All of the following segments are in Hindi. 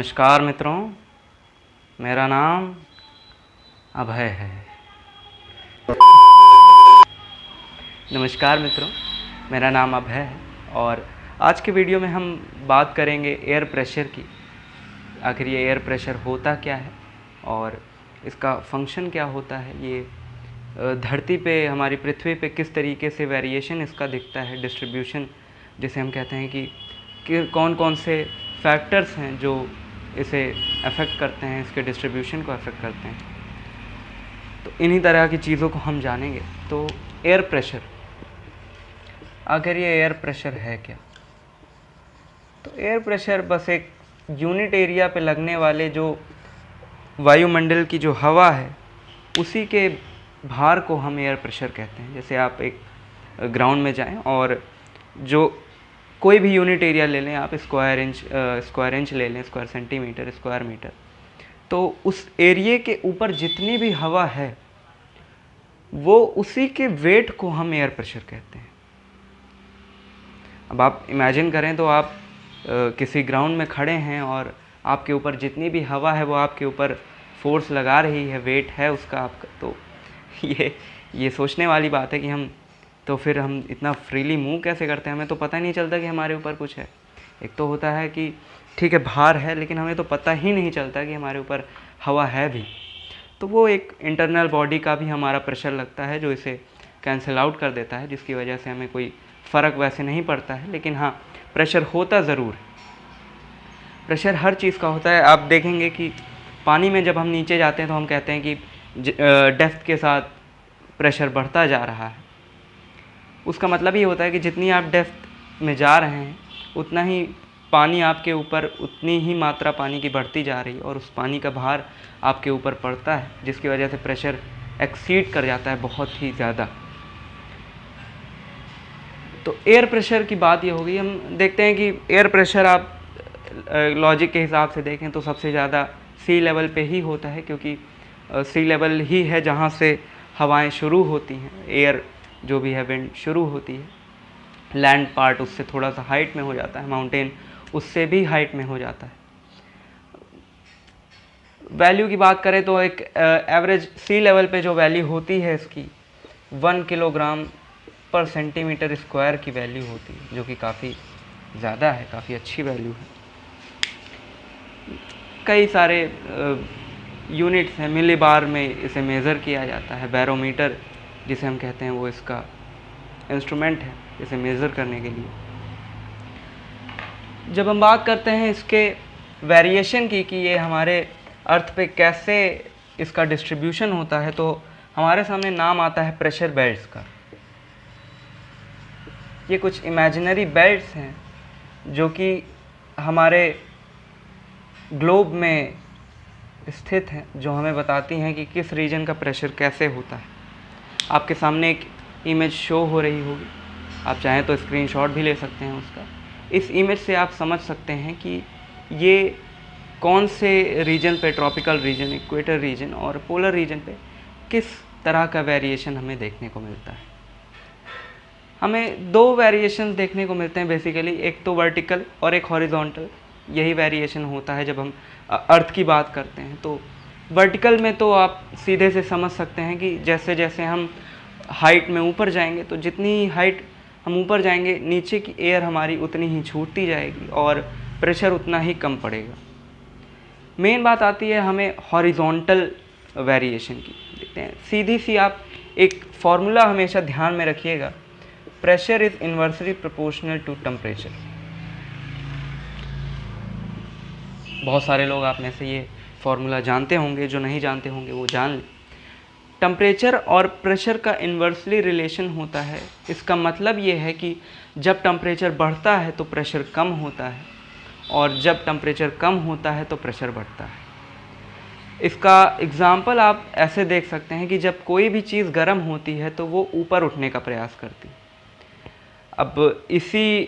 नमस्कार मित्रों, मेरा नाम अभय है। नमस्कार मित्रों, मेरा नाम अभय है और आज के वीडियो में हम बात करेंगे एयर प्रेशर की। आखिर ये एयर प्रेशर होता क्या है और इसका फंक्शन क्या होता है, ये धरती पे, हमारी पृथ्वी पे किस तरीके से वेरिएशन इसका दिखता है, डिस्ट्रीब्यूशन जिसे हम कहते हैं कि कौन कौन से फैक्टर्स हैं जो इसे अफेक्ट करते हैं, इसके डिस्ट्रीब्यूशन को अफेक्ट करते हैं। तो इन्हीं तरह की चीज़ों को हम जानेंगे। तो एयर प्रेशर, आखिर ये एयर प्रेशर है क्या? तो एयर प्रेशर बस एक यूनिट एरिया पे लगने वाले जो वायुमंडल की जो हवा है उसी के भार को हम एयर प्रेशर कहते हैं। जैसे आप एक ग्राउंड में जाएं और जो कोई भी यूनिट एरिया ले लें, आप स्क्वायर इंच ले लें, स्क्वायर सेंटीमीटर, स्क्वायर मीटर, तो उस एरिया के ऊपर जितनी भी हवा है वो उसी के वेट को हम एयर प्रेशर कहते हैं। अब आप इमेजिन करें तो आप किसी ग्राउंड में खड़े हैं और आपके ऊपर जितनी भी हवा है वो आपके ऊपर फोर्स लगा रही है, वेट है उसका आपका। तो ये सोचने वाली बात है कि हम इतना फ्रीली मूव कैसे करते हैं, हमें तो पता ही नहीं चलता कि हमारे ऊपर कुछ है। एक तो होता है कि ठीक है भार है, लेकिन हमें तो पता ही नहीं चलता कि हमारे ऊपर हवा है भी। तो वो एक इंटरनल बॉडी का भी हमारा प्रेशर लगता है जो इसे कैंसिल आउट कर देता है, जिसकी वजह से हमें कोई फ़र्क वैसे नहीं पड़ता है। लेकिन हाँ, प्रेशर होता ज़रूर है। प्रेशर हर चीज़ का होता है। आप देखेंगे कि पानी में जब हम नीचे जाते हैं तो हम कहते हैं कि डेप्थ के साथ प्रेशर बढ़ता जा रहा है। उसका मतलब ये होता है कि जितनी आप डेप्थ में जा रहे हैं उतना ही पानी आपके ऊपर, उतनी ही मात्रा पानी की बढ़ती जा रही है और उस पानी का भार आपके ऊपर पड़ता है, जिसकी वजह से प्रेशर एक्सीड कर जाता है बहुत ही ज़्यादा। तो एयर प्रेशर की बात ये होगी। हम देखते हैं कि एयर प्रेशर आप लॉजिक के हिसाब से देखें तो सबसे ज़्यादा सी लेवल पे ही होता है, क्योंकि सी लेवल ही है जहाँ से हवाएं शुरू होती हैं, एयर जो भी है विंड शुरू होती है। लैंड पार्ट उससे थोड़ा सा हाइट में हो जाता है, माउंटेन उससे भी हाइट में हो जाता है। वैल्यू की बात करें तो एक एवरेज सी लेवल पे जो वैल्यू होती है इसकी 1 किलोग्राम पर सेंटीमीटर स्क्वायर की वैल्यू होती है, जो कि काफ़ी ज़्यादा है, काफ़ी अच्छी वैल्यू है। कई सारे यूनिट्स हैं, मिली बार में इसे मेज़र किया जाता है। बैरोमीटर जिसे हम कहते हैं वो इसका इंस्ट्रूमेंट है इसे मेज़र करने के लिए। जब हम बात करते हैं इसके वेरिएशन की कि ये हमारे अर्थ पे कैसे इसका डिस्ट्रीब्यूशन होता है, तो हमारे सामने नाम आता है प्रेशर बेल्ट्स का। ये कुछ इमेजिनरी बेल्ट्स हैं जो कि हमारे ग्लोब में स्थित हैं, जो हमें बताती हैं कि किस रीजन का प्रेशर कैसे होता है। आपके सामने एक इमेज शो हो रही होगी, आप चाहें तो स्क्रीनशॉट भी ले सकते हैं उसका। इस इमेज से आप समझ सकते हैं कि ये कौन से रीजन पे, ट्रॉपिकल रीजन, इक्वेटर रीजन और पोलर रीजन पे किस तरह का वेरिएशन हमें देखने को मिलता है। हमें दो वेरिएशन देखने को मिलते हैं बेसिकली, एक तो वर्टिकल और एक हॉरिजॉन्टल। यही वेरिएशन होता है जब हम अर्थ की बात करते हैं। तो वर्टिकल में तो आप सीधे से समझ सकते हैं कि जैसे जैसे हम हाइट में ऊपर जाएंगे तो जितनी हाइट हम ऊपर जाएंगे नीचे की एयर हमारी उतनी ही छूटती जाएगी और प्रेशर उतना ही कम पड़ेगा। मेन बात आती है हमें हॉरिजॉन्टल वेरिएशन की। देखते हैं सीधी सी, आप एक फॉर्मूला हमेशा ध्यान में रखिएगा, pressure is inversely proportional to temperature. बहुत सारे लोग आप में से ये फॉर्मूला जानते होंगे, जो नहीं जानते होंगे वो जान लें। टेम्परेचर और प्रेशर का इन्वर्सली रिलेशन होता है। इसका मतलब ये है कि जब टेम्परेचर बढ़ता है तो प्रेशर कम होता है और जब टेम्परेचर कम होता है तो प्रेशर बढ़ता है। इसका एग्जाम्पल आप ऐसे देख सकते हैं कि जब कोई भी चीज़ गर्म होती है तो वो ऊपर उठने का प्रयास करती है। अब इसी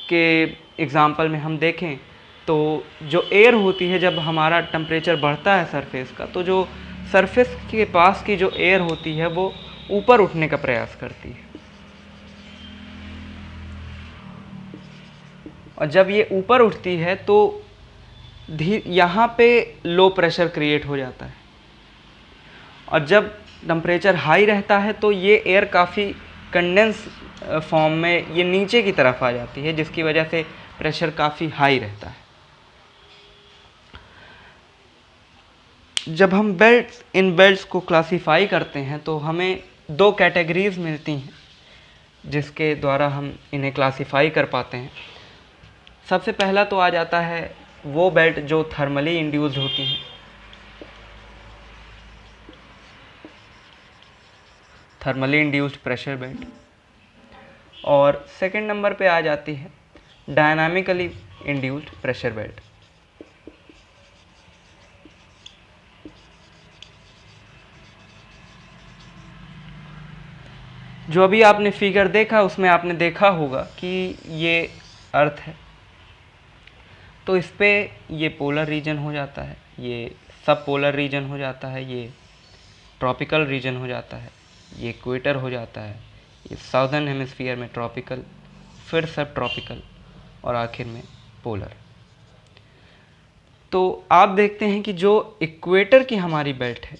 के एग्जाम्पल में हम देखें तो जो एयर होती है, जब हमारा टेम्परेचर बढ़ता है सरफेस का, तो जो सरफेस के पास की जो एयर होती है वो ऊपर उठने का प्रयास करती है। और जब ये ऊपर उठती है तो यहाँ पे लो प्रेशर क्रिएट हो जाता है, और जब टेम्परेचर हाई रहता है तो ये एयर काफ़ी कंडेंस फॉर्म में ये नीचे की तरफ आ जाती है, जिसकी वजह से प्रेशर काफ़ी हाई रहता है। जब हम इन बेल्ट्स को क्लासीफाई करते हैं तो हमें दो कैटेगरीज मिलती हैं जिसके द्वारा हम इन्हें क्लासीफाई कर पाते हैं। सबसे पहला तो आ जाता है वो बेल्ट जो थर्मली इंड्यूस्ड होती हैं, थर्मली इंड्यूस्ड प्रेशर बेल्ट, और सेकंड नंबर पे आ जाती है डायनामिकली इंड्यूस्ड प्रेशर बेल्ट। जो अभी आपने फिगर देखा उसमें आपने देखा होगा कि ये अर्थ है, तो इस पे ये पोलर रीजन हो जाता है, ये सब पोलर रीजन हो जाता है, ये ट्रॉपिकल रीजन हो जाता है, ये इक्वेटर हो जाता है, ये साउदर्न हेमिस्फीयर में ट्रॉपिकल, फिर सब ट्रॉपिकल, और आखिर में पोलर। तो आप देखते हैं कि जो इक्वेटर की हमारी बेल्ट है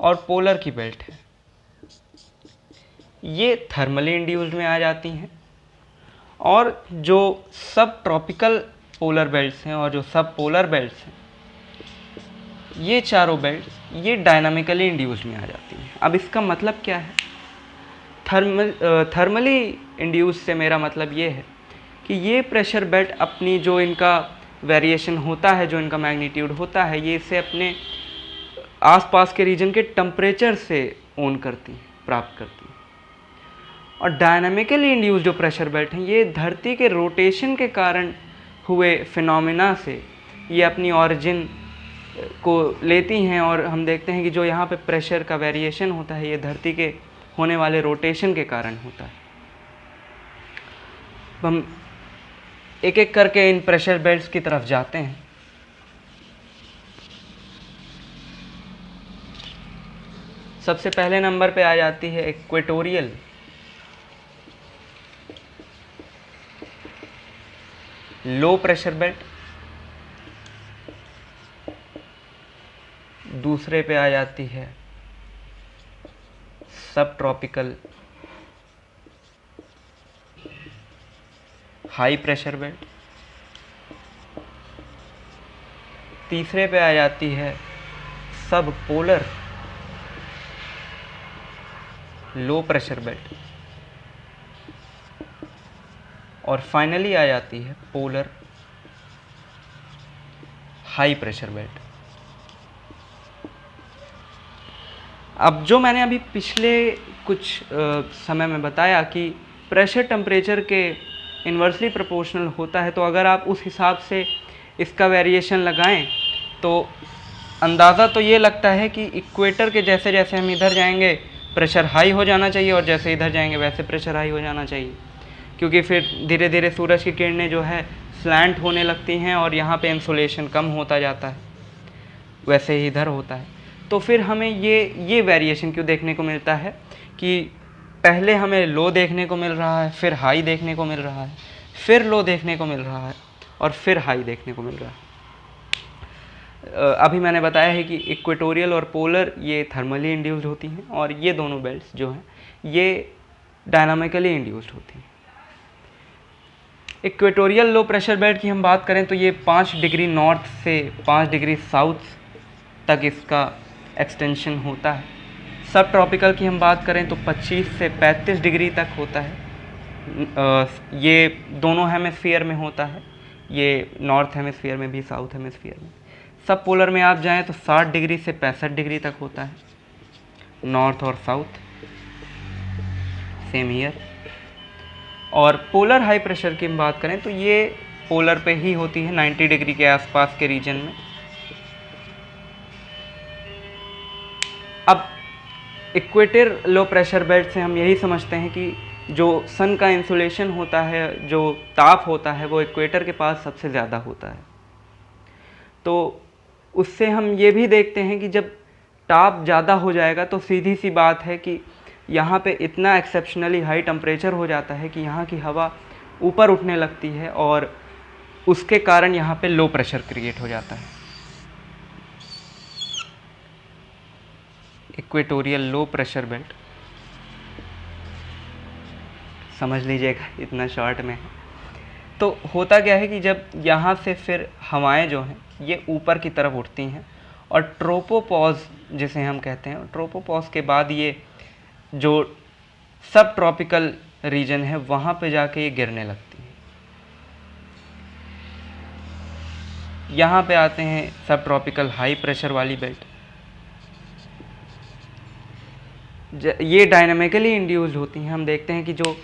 और पोलर की बेल्ट है ये थर्मली इंड्यूस्ड में आ जाती हैं, और जो सब ट्रॉपिकल पोलर बेल्ट्स हैं और जो सब पोलर बेल्ट्स हैं ये चारों बेल्ट्स ये डायनामिकली इंड्यूस्ड में आ जाती हैं। अब इसका मतलब क्या है? थर्मली इंड्यूस्ड से मेरा मतलब ये है कि ये प्रेशर बेल्ट अपनी जो इनका वेरिएशन होता है, जो इनका मैग्नीट्यूड होता है, ये इसे अपने आसपास के रीजन के टेम्परेचर से ओन करती हैं, प्राप्त करती हैं। और डायनामिकली इंड्यूस्ड जो प्रेशर बेल्ट हैं ये धरती के रोटेशन के कारण हुए फिनोमेना से ये अपनी ऑरिजिन को लेती हैं, और हम देखते हैं कि जो यहाँ पे प्रेशर का वेरिएशन होता है ये धरती के होने वाले रोटेशन के कारण होता है। हम एक एक करके इन प्रेशर बेल्ट्स की तरफ जाते हैं। सबसे पहले नंबर पे आ जाती है इक्वेटोरियल लो प्रेशर बेल्ट, दूसरे पे आ जाती है सब ट्रॉपिकल हाई प्रेशर बेल्ट, तीसरे पे आ जाती है सब पोलर लो प्रेशर बेल्ट, और फाइनली आ जाती है पोलर हाई प्रेशर बेल्ट। अब जो मैंने अभी पिछले कुछ समय में बताया कि प्रेशर टेम्परेचर के इन्वर्सली प्रोपोर्शनल होता है, तो अगर आप उस हिसाब से इसका वेरिएशन लगाएं तो अंदाज़ा तो ये लगता है कि इक्वेटर के जैसे जैसे हम इधर जाएंगे प्रेशर हाई हो जाना चाहिए, और जैसे इधर जाएंगे वैसे प्रेशर हाई हो जाना चाहिए, क्योंकि फिर धीरे धीरे सूरज की किरणें जो है स्लैंट होने लगती हैं और यहाँ पे इंसुलेशन कम होता जाता है, वैसे ही इधर होता है। तो फिर हमें ये वेरिएशन क्यों देखने को मिलता है कि पहले हमें लो देखने को मिल रहा है, फिर हाई देखने को मिल रहा है, फिर लो देखने को मिल रहा है, और फिर हाई देखने को मिल रहा है। अभी मैंने बताया है कि इक्वेटोरियल और पोलर ये थर्मली इंड्यूस्ड होती हैं, और ये दोनों बेल्ट्स जो हैं ये डायनामिकली इंड्यूस्ड होती हैं। इक्वेटोरियल लो प्रेशर बेल्ट की हम बात करें तो ये 5 डिग्री नॉर्थ से 5 डिग्री साउथ तक इसका एक्सटेंशन होता है। सब ट्रॉपिकल की हम बात करें तो 25 से 35 डिग्री तक होता है। ये दोनों हेमिस्फीयर में होता है, ये नॉर्थ हेमिस्फीयर में भी, साउथ हेमिस्फीयर में। सब पोलर में आप जाएं तो 60 डिग्री से 65 डिग्री तक होता है, नॉर्थ और साउथ, सेम ईयर। और पोलर हाई प्रेशर की हम बात करें तो ये पोलर पे ही होती है, 90 डिग्री के आसपास के रीजन में। अब इक्वेटर लो प्रेशर बेल्ट से हम यही समझते हैं कि जो सन का इंसुलेशन होता है, जो ताप होता है, वो इक्वेटर के पास सबसे ज़्यादा होता है। तो उससे हम ये भी देखते हैं कि जब ताप ज़्यादा हो जाएगा तो सीधी सी बात है कि यहाँ पे इतना एक्सेप्शनली हाई टेम्परेचर हो जाता है कि यहाँ की हवा ऊपर उठने लगती है, और उसके कारण यहाँ पे लो प्रेशर क्रिएट हो जाता है। इक्वेटोरियल लो प्रेशर बेल्ट, समझ लीजिएगा इतना शॉर्ट में है। तो होता क्या है कि जब यहाँ से फिर हवाएं जो हैं ये ऊपर की तरफ उठती हैं और ट्रोपोपॉज जिसे हम कहते हैं, ट्रोपोपॉज के बाद ये जो सब ट्रॉपिकल रीजन है वहाँ पे जाके ये गिरने लगती हैं। यहाँ पे आते हैं सब ट्रॉपिकल हाई प्रेशर वाली बेल्ट। ये डायनामिकली इंड्यूस्ड होती हैं। हम देखते हैं कि जो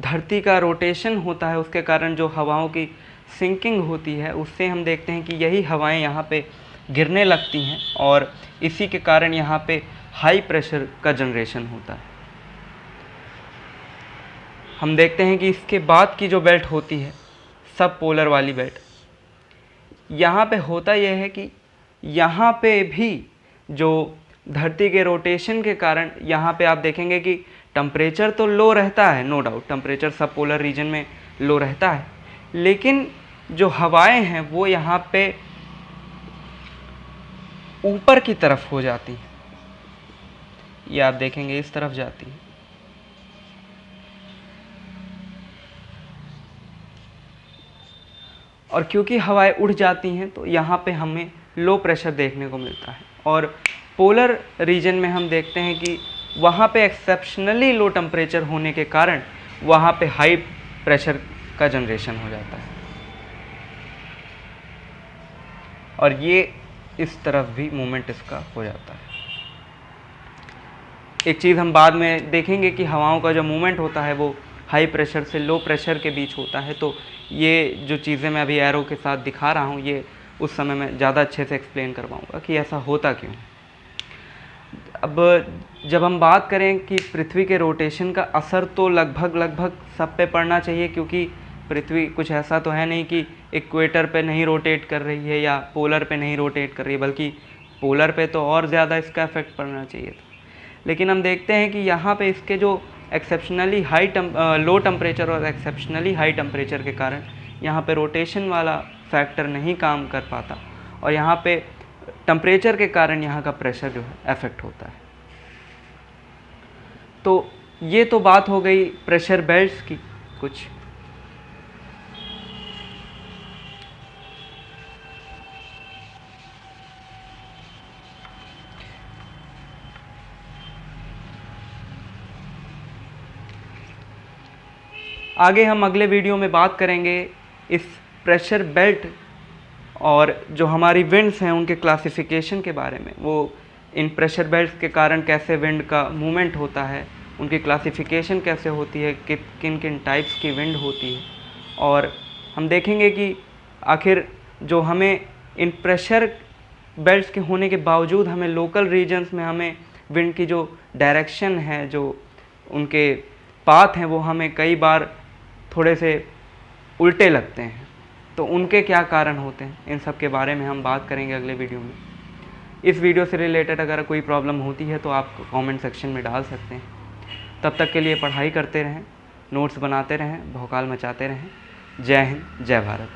धरती का रोटेशन होता है उसके कारण जो हवाओं की सिंकिंग होती है उससे हम देखते हैं कि यही हवाएं यहाँ पे गिरने लगती हैं और इसी के कारण यहाँ पे हाई प्रेशर का जनरेशन होता है। हम देखते हैं कि इसके बाद की जो बेल्ट होती है सब पोलर वाली बेल्ट, यहाँ पे होता यह है कि यहाँ पे भी जो धरती के रोटेशन के कारण यहाँ पे आप देखेंगे कि टेम्परेचर तो लो रहता है, नो डाउट टेम्परेचर सब पोलर रीजन में लो रहता है, लेकिन जो हवाएं हैं वो यहाँ पे ऊपर की तरफ हो जाती हैं। ये आप देखेंगे इस तरफ जाती हैं। और क्योंकि हवाएं उड़ जाती हैं तो यहाँ पे हमें लो प्रेशर देखने को मिलता है। और पोलर रीजन में हम देखते हैं कि वहाँ पे एक्सेप्शनली लो टेम्परेचर होने के कारण वहाँ पे हाई प्रेशर का जनरेशन हो जाता है। और ये इस तरफ भी मूवमेंट इसका हो जाता है। एक चीज़ हम बाद में देखेंगे कि हवाओं का जो मूवमेंट होता है वो हाई प्रेशर से लो प्रेशर के बीच होता है। तो ये जो चीज़ें मैं अभी एरो के साथ दिखा रहा हूँ ये उस समय मैं ज़्यादा अच्छे से एक्सप्लेन कर पाऊँगा कि ऐसा होता क्यों। अब जब हम बात करें कि पृथ्वी के रोटेशन का असर तो लगभग सब पे पड़ना चाहिए, क्योंकि पृथ्वी कुछ ऐसा तो है नहीं कि इक्वेटर पे नहीं रोटेट कर रही है या पोलर पे नहीं रोटेट कर रही है, बल्कि पोलर पे तो और ज़्यादा इसका इफेक्ट पड़ना चाहिए था। लेकिन हम देखते हैं कि यहाँ पे इसके जो एक्सेप्शनली लो टेम्परेचर और एक्सेप्शनली हाई टेम्परेचर के कारण यहाँ पे रोटेशन वाला फैक्टर नहीं काम कर पाता और यहाँ पे टेम्परेचर के कारण यहाँ का प्रेशर जो है अफेक्ट होता है। तो ये तो बात हो गई प्रेशर बेल्ट्स की कुछ। आगे हम अगले वीडियो में बात करेंगे इस प्रेशर बेल्ट और जो हमारी विंड्स हैं उनके क्लासिफिकेशन के बारे में। वो इन प्रेशर बेल्ट्स के कारण कैसे विंड का मूवमेंट होता है, उनकी क्लासिफिकेशन कैसे होती है, किन किन टाइप्स की विंड होती है। और हम देखेंगे कि आखिर जो हमें इन प्रेशर बेल्ट्स के होने के बावजूद हमें लोकल रीजन्स में हमें विंड की जो डायरेक्शन है, जो उनके पाथ हैं, वो हमें कई बार थोड़े से उल्टे लगते हैं। तो उनके क्या कारण होते हैं, इन सब के बारे में हम बात करेंगे अगले वीडियो में। इस वीडियो से रिलेटेड अगर कोई प्रॉब्लम होती है तो आप कमेंट सेक्शन में डाल सकते हैं। तब तक के लिए पढ़ाई करते रहें, नोट्स बनाते रहें, भौकाल मचाते रहें। जय हिंद, जय भारत।